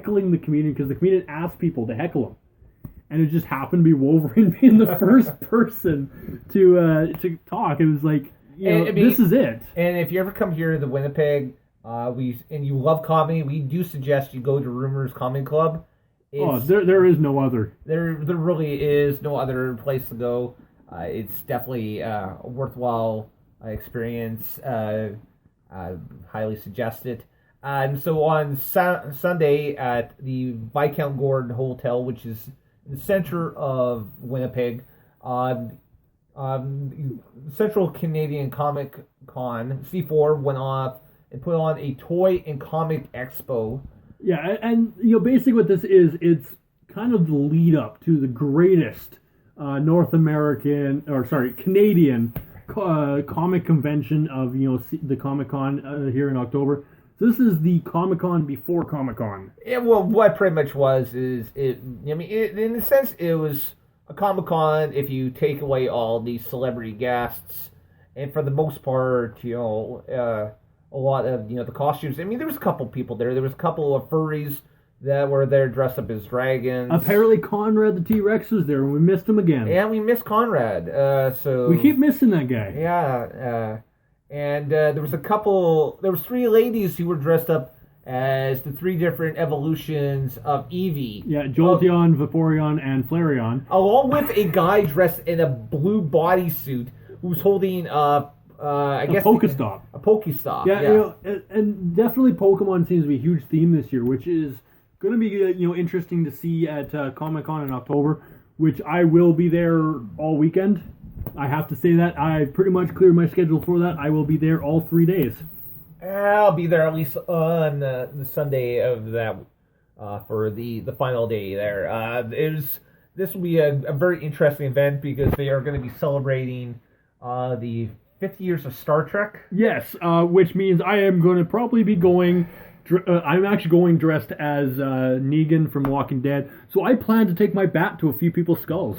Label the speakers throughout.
Speaker 1: heckling the comedian because the comedian asked people to heckle him. And it just happened to be Wolverine being the first person to talk. It was like, this is it.
Speaker 2: And if you ever come here to Winnipeg, and you love comedy, we do suggest you go to Rumors Comedy Club.
Speaker 1: There is no other.
Speaker 2: There really is no other place to go. It's definitely a worthwhile experience. Highly suggest it. And so on Sunday at the Viscount Gordon Hotel, which is in the center of Winnipeg, Central Canadian Comic Con C4 went off and put on a toy and comic expo.
Speaker 1: Yeah, and basically what this is, it's kind of the lead up to the greatest Canadian comic convention of the Comic Con here in October. So this is the Comic Con before Comic Con.
Speaker 2: Yeah, well, what pretty much was is in a sense it was a Comic Con if you take away all the celebrity guests, and for the most part, a lot of the costumes. I mean, there was a couple people there. There was a couple of furries that were there dressed up as dragons.
Speaker 1: Apparently Conrad the T-Rex was there, and we missed him again.
Speaker 2: Yeah, we missed Conrad. So
Speaker 1: we keep missing that guy.
Speaker 2: Yeah, and there was 3 ladies who were dressed up as the 3 different evolutions of Eevee.
Speaker 1: Yeah, Jolteon, Vaporeon, and Flareon.
Speaker 2: Along with a guy dressed in a blue bodysuit who's holding a Pokestop. A Pokestop.
Speaker 1: Yeah. And definitely Pokemon seems to be a huge theme this year, which is going to be interesting to see at Comic Con in October, which I will be there all weekend. I have to say that I pretty much cleared my schedule for that. I will be there all 3 days.
Speaker 2: I'll be there at least on the Sunday of that for the final day there. This will be a very interesting event because they are going to be celebrating the 50 years of Star Trek.
Speaker 1: Yes, which means I am going to probably be going. I'm actually going dressed as Negan from Walking Dead, so I plan to take my bat to a few people's skulls.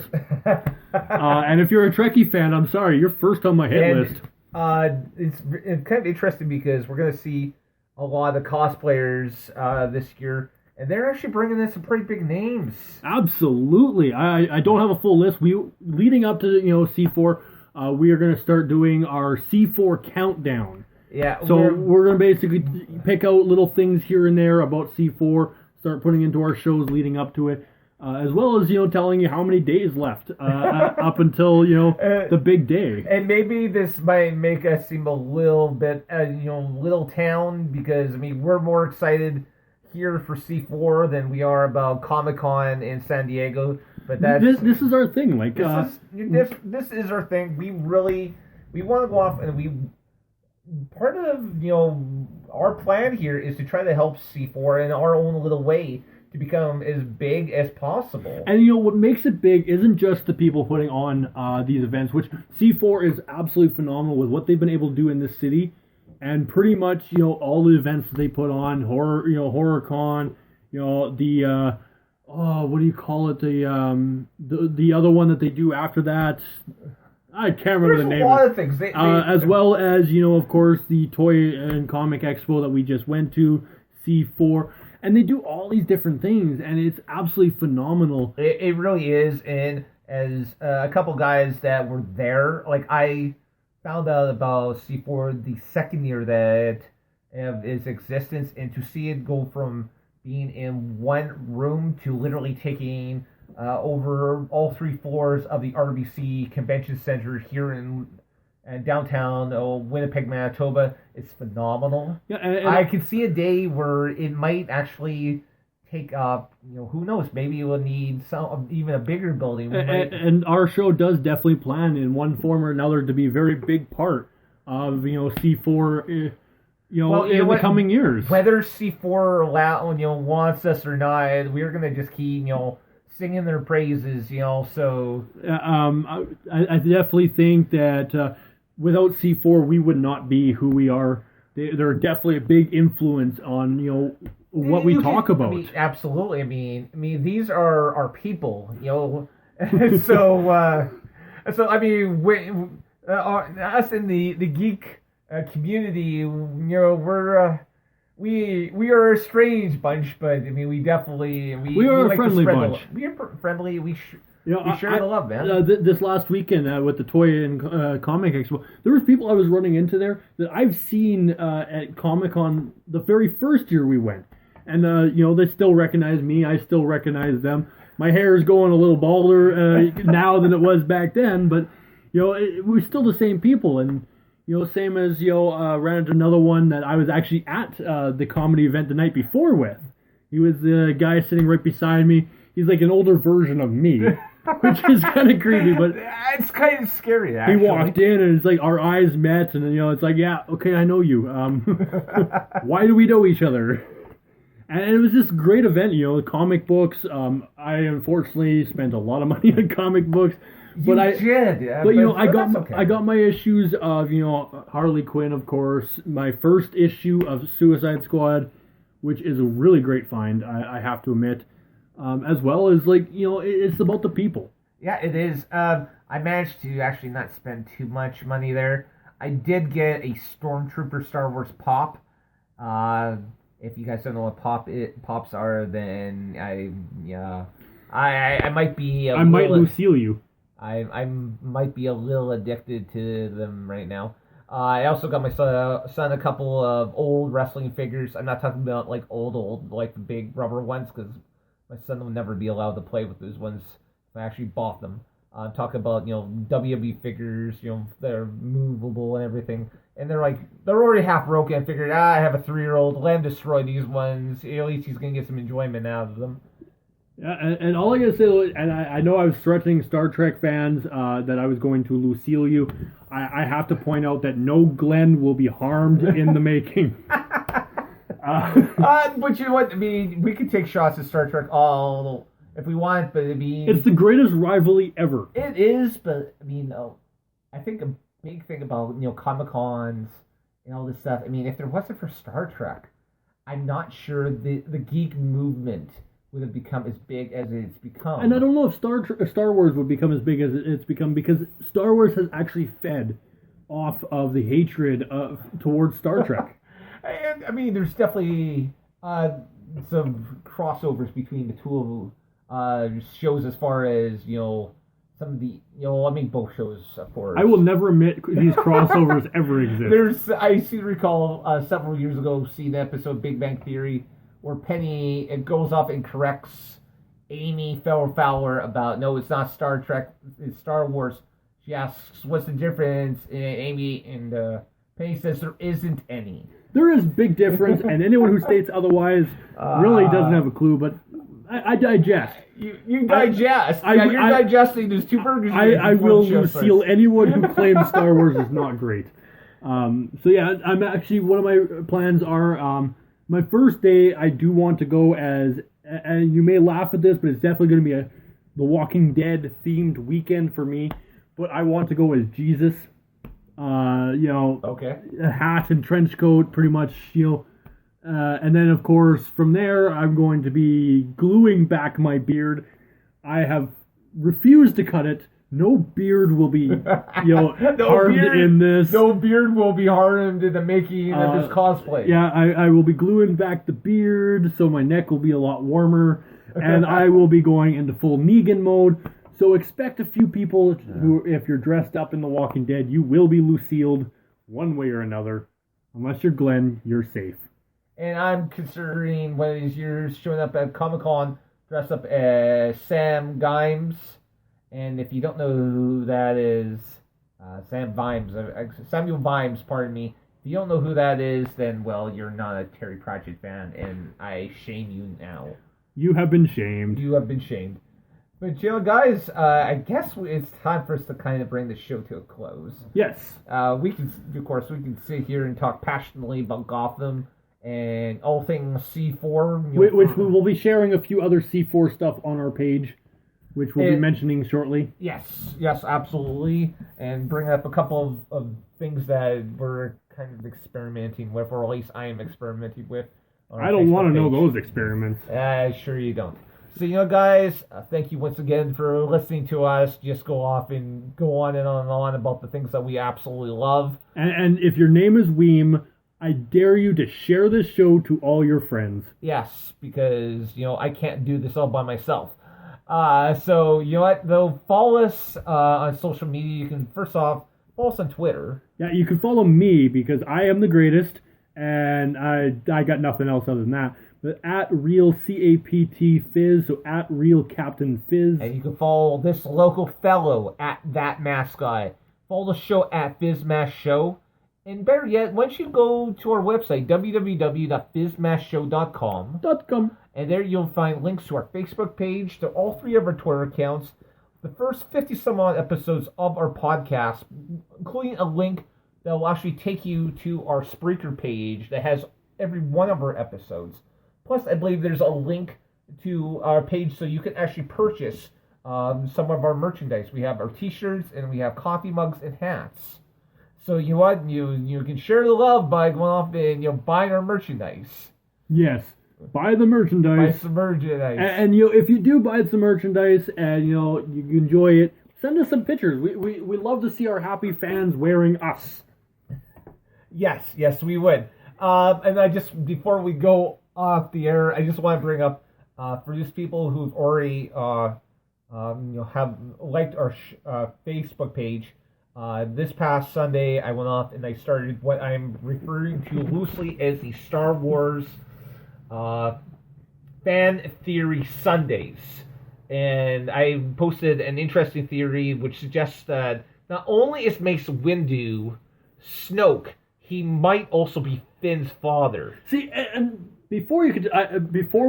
Speaker 1: And if you're a Trekkie fan, I'm sorry, you're first on my hit list.
Speaker 2: It's kind of interesting because we're going to see a lot of the cosplayers this year, and they're actually bringing in some pretty big names.
Speaker 1: Absolutely. I don't have a full list. Leading up to C4. We are going to start doing our C4 countdown.
Speaker 2: Yeah.
Speaker 1: So we're going to basically pick out little things here and there about C4, start putting into our shows leading up to it, as well as telling you how many days left up until the big day.
Speaker 2: And maybe this might make us seem a little bit little town because we're more excited here for C4 than we are about Comic-Con in San Diego. But
Speaker 1: this is our thing. Like
Speaker 2: this is our thing. We want to go off, and part of our plan here is to try to help C4 in our own little way to become as big as possible.
Speaker 1: And what makes it big isn't just the people putting on these events, which C4 is absolutely phenomenal with what they've been able to do in this city, and pretty much all the events that they put on, HorrorCon, the what do you call it? The other one that they do after that. I can't remember the name.
Speaker 2: There's a lot of things.
Speaker 1: As well as of course, the Toy and Comic Expo that we just went to, C4, and they do all these different things, and it's absolutely phenomenal.
Speaker 2: It really is, and as a couple guys that were there, like I found out about C4 the second year that of its existence, and to see it go from being in one room to literally taking over all 3 floors of the RBC Convention Center here in downtown Winnipeg, Manitoba, it's phenomenal.
Speaker 1: Yeah, and
Speaker 2: I can see a day where it might actually take up, who knows, maybe it will need even a bigger building.
Speaker 1: And our show does definitely plan in one form or another to be a very big part of C4 in the coming years.
Speaker 2: Whether C4 wants us or not, we're going to just keep, singing their praises, so...
Speaker 1: I definitely think that without C4, we would not be who we are. They're definitely a big influence on, what we talk about.
Speaker 2: Absolutely. These are our people, so, us in the geek community, we're we are a strange bunch, but I mean, we definitely
Speaker 1: We are a
Speaker 2: like
Speaker 1: friendly
Speaker 2: to spread
Speaker 1: bunch.
Speaker 2: We are friendly. We
Speaker 1: You
Speaker 2: share the love, man.
Speaker 1: This last weekend with the Toy and Comic Expo, there was people I was running into there that I've seen at Comic Con the very first year we went, and they still recognize me. I still recognize them. My hair is going a little balder now than it was back then, but we're still the same people. And same as ran into another one that I was actually at the comedy event the night before with. He was the guy sitting right beside me. He's like an older version of me, which is kind of creepy, but
Speaker 2: it's kind of scary. Actually,
Speaker 1: he walked in and it's like our eyes met, and it's like, yeah, okay, I know you. Why do we know each other? And it was this great event, comic books. I unfortunately spent a lot of money on comic books, but I got my issues of Harley Quinn, of course, my first issue of Suicide Squad, which is a really great find, I have to admit. As well as it's about the people.
Speaker 2: Yeah, it is. I managed to actually not spend too much money there. I did get a Stormtrooper Star Wars pop. If you guys don't know what pops are, then I might be.
Speaker 1: I might Lucille you.
Speaker 2: I might be a little addicted to them right now. I also got my son a couple of old wrestling figures. I'm not talking about like old like the big rubber ones, because my son will never be allowed to play with those ones if I actually bought them. Talk about WWE figures, they're movable and everything, and they're already half broken. I figured I have a 3-year-old, let him destroy these ones. At least he's gonna get some enjoyment out of them.
Speaker 1: Yeah, and all I gotta say, and I know I was threatening Star Trek fans that I was going to Lucille you. I have to point out that no Glenn will be harmed in the making.
Speaker 2: But you know what? I mean, we could take shots at Star Trek all if we want, but I mean,
Speaker 1: it's the greatest rivalry ever.
Speaker 2: It is, but I mean, I think a big thing about Comic Cons and all this stuff. I mean, if there wasn't for Star Trek, I'm not sure the geek movement would have become as big as it's become.
Speaker 1: And I don't know if Star Wars would become as big as it's become, because Star Wars has actually fed off of the hatred towards Star Trek.
Speaker 2: And I mean, there's definitely some crossovers between the two shows, as far as some of the I mean, both shows, of course.
Speaker 1: I will never admit these crossovers ever exist.
Speaker 2: I recall several years ago seeing the episode Big Bang Theory where Penny goes off and corrects Amy Fowler about, no, it's not Star Trek, it's Star Wars. She asks, what's the difference? And Amy and Penny says there isn't any.
Speaker 1: There is big difference, and anyone who states otherwise really doesn't have a clue, but I digest.
Speaker 2: You digest. You're digesting those two burgers.
Speaker 1: I will Lucille anyone who claims Star Wars is not great. So yeah, I'm actually, one of my plans are, my first day, I do want to go as, and you may laugh at this, but it's definitely going to be the Walking Dead themed weekend for me, but I want to go as Jesus.
Speaker 2: Okay.
Speaker 1: A hat and trench coat, pretty much, and then of course from there I'm going to be gluing back my beard. I have refused to cut it. No beard will be, harmed in this.
Speaker 2: No beard will be harmed in the making of this cosplay.
Speaker 1: Yeah, I will be gluing back the beard, so my neck will be a lot warmer, and I will be going into full Negan mode. So expect a few people who, if you're dressed up in The Walking Dead, you will be Lucilled one way or another. Unless you're Glenn, you're safe.
Speaker 2: And I'm considering one of these years showing up at Comic-Con dressed up as Sam Gimes. And if you don't know who that is, Samuel Vimes, pardon me. If you don't know who that is, then, well, you're not a Terry Pratchett fan, and I shame you now.
Speaker 1: You have been shamed.
Speaker 2: You have been shamed. But, guys, I guess it's time for us to kind of bring the show to a close.
Speaker 1: Yes.
Speaker 2: We can sit here and talk passionately about Gotham and all things C4.
Speaker 1: Which we will be sharing a few other C4 stuff on our page, which we'll be mentioning shortly.
Speaker 2: Yes, absolutely. And bring up a couple of things that we're kind of experimenting with, or at least I am experimenting with.
Speaker 1: I don't want to know those experiments.
Speaker 2: Sure you don't. So, guys, thank you once again for listening to us just go off and go on and on about the things that we absolutely love.
Speaker 1: And if your name is Weem, I dare you to share this show to all your friends.
Speaker 2: Yes, because, I can't do this all by myself. So, you know what, though, follow us on social media. You can, first off, follow us on Twitter.
Speaker 1: Yeah, you can follow me because I am the greatest, and I got nothing else other than that. But at Real CAPT Fizz, so at Real Captain Fizz.
Speaker 2: And you can follow this local fellow at That Mask Guy. Follow the show at BizMash Show. And better yet, once you go to our website, www.bizmashshow.com, and there you'll find links to our Facebook page, to all 3 of our Twitter accounts, the first 50-some-odd episodes of our podcast, including a link that will actually take you to our Spreaker page that has every one of our episodes. Plus, I believe there's a link to our page so you can actually purchase some of our merchandise. We have our t-shirts, and we have coffee mugs and hats. So you know what? You can share the love by going off and buying our merchandise.
Speaker 1: Yes, buy the merchandise.
Speaker 2: Buy some merchandise.
Speaker 1: And if you do buy some merchandise and you enjoy it, send us some pictures. We love to see our happy fans wearing us.
Speaker 2: Yes, we would. And I just, before we go off the air, I just want to bring up for these people who've already have liked our Facebook page. This past Sunday, I went off and I started what I'm referring to loosely as the Star Wars Fan Theory Sundays. And I posted an interesting theory which suggests that not only is Mace Windu Snoke, he might also be Finn's father.
Speaker 1: See, and before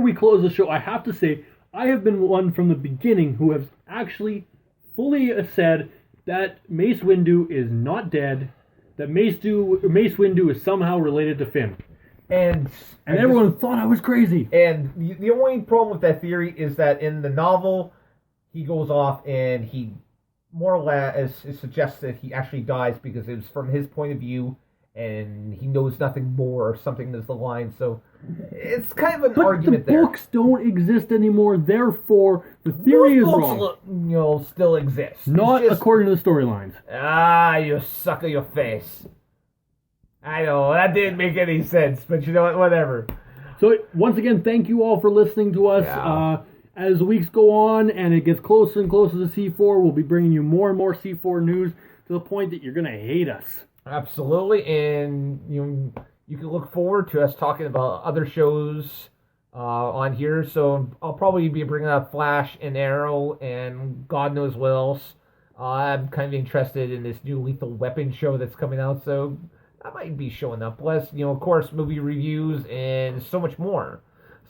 Speaker 1: we close the show, I have to say, I have been one from the beginning who has actually fully said that Mace Windu is not dead, that Mace Windu is somehow related to Finn. And everyone thought I was crazy.
Speaker 2: And the only problem with that theory is that in the novel, he goes off and he more or less suggests that he actually dies because it was from his point of view and he knows nothing more or something is the line. So it's kind of an argument there.
Speaker 1: But the books don't exist anymore, therefore the theory is wrong.
Speaker 2: Still exists.
Speaker 1: Not according to the storylines.
Speaker 2: You suck of your face. I know, that didn't make any sense, but you know what, whatever.
Speaker 1: So, once again, thank you all for listening to us.
Speaker 2: Yeah.
Speaker 1: As the weeks go on and it gets closer and closer to C4, we'll be bringing you more and more C4 news to the point that you're going to hate us.
Speaker 2: Absolutely, and you can look forward to us talking about other shows on here. So, I'll probably be bringing up Flash and Arrow and God knows what else. I'm kind of interested in this new Lethal Weapon show that's coming out, so I might be showing up. Plus, of course, movie reviews and so much more.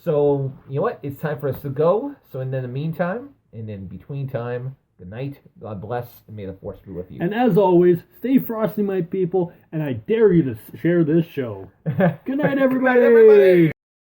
Speaker 2: So, you know what? It's time for us to go. So, in the meantime, and in between time, good night, God bless, and may the Force be with you.
Speaker 1: And as always, stay frosty, my people, and I dare you to share this show. Good night, everybody!
Speaker 2: Good night, everybody!